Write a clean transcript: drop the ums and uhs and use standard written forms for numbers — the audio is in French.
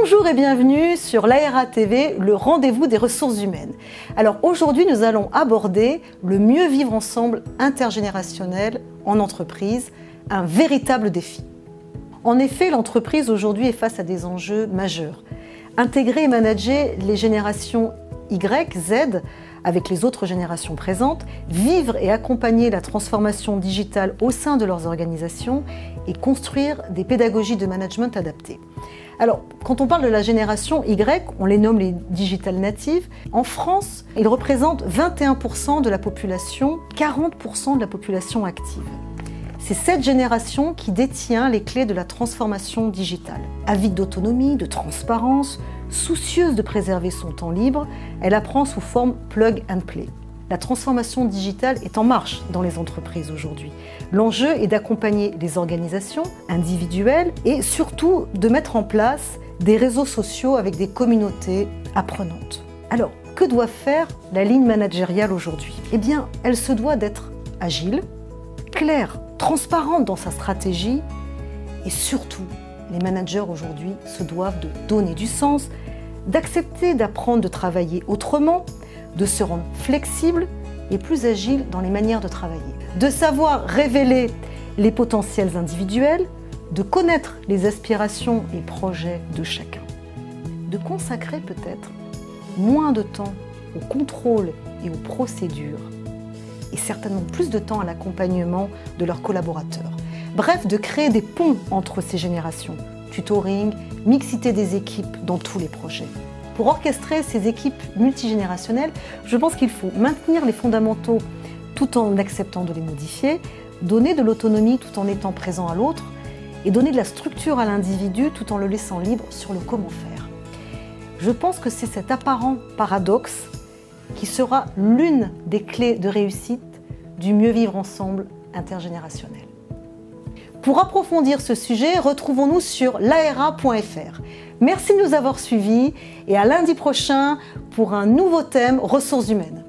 Bonjour et bienvenue sur l'ARA TV, le rendez-vous des ressources humaines. Alors aujourd'hui, nous allons aborder le mieux vivre ensemble intergénérationnel en entreprise, un véritable défi. En effet, l'entreprise aujourd'hui est face à des enjeux majeurs. Intégrer et manager les générations Y, Z, avec les autres générations présentes, vivre et accompagner la transformation digitale au sein de leurs organisations et construire des pédagogies de management adaptées. Alors, quand on parle de la génération Y, on les nomme les digital natives. En France, ils représentent 21% de la population, 40% de la population active. C'est cette génération qui détient les clés de la transformation digitale. Avide d'autonomie, de transparence, soucieuse de préserver son temps libre, elle apprend sous forme plug and play. La transformation digitale est en marche dans les entreprises aujourd'hui. L'enjeu est d'accompagner les organisations individuelles et surtout de mettre en place des réseaux sociaux avec des communautés apprenantes. Alors, que doit faire la ligne managériale aujourd'hui? Eh bien, elle se doit d'être agile, claire, transparente dans sa stratégie et surtout, les managers aujourd'hui se doivent de donner du sens, d'accepter d'apprendre de travailler autrement, de se rendre flexible et plus agile dans les manières de travailler, de savoir révéler les potentiels individuels, de connaître les aspirations et projets de chacun, de consacrer peut-être moins de temps au contrôle et aux procédures et certainement plus de temps à l'accompagnement de leurs collaborateurs. Bref, de créer des ponts entre ces générations, tutoring, mixité des équipes dans tous les projets. Pour orchestrer ces équipes multigénérationnelles, je pense qu'il faut maintenir les fondamentaux tout en acceptant de les modifier, donner de l'autonomie tout en étant présent à l'autre et donner de la structure à l'individu tout en le laissant libre sur le comment faire. Je pense que c'est cet apparent paradoxe qui sera l'une des clés de réussite du mieux vivre ensemble intergénérationnel. Pour approfondir ce sujet, retrouvons-nous sur laera.fr. Merci de nous avoir suivis et à lundi prochain pour un nouveau thème ressources humaines.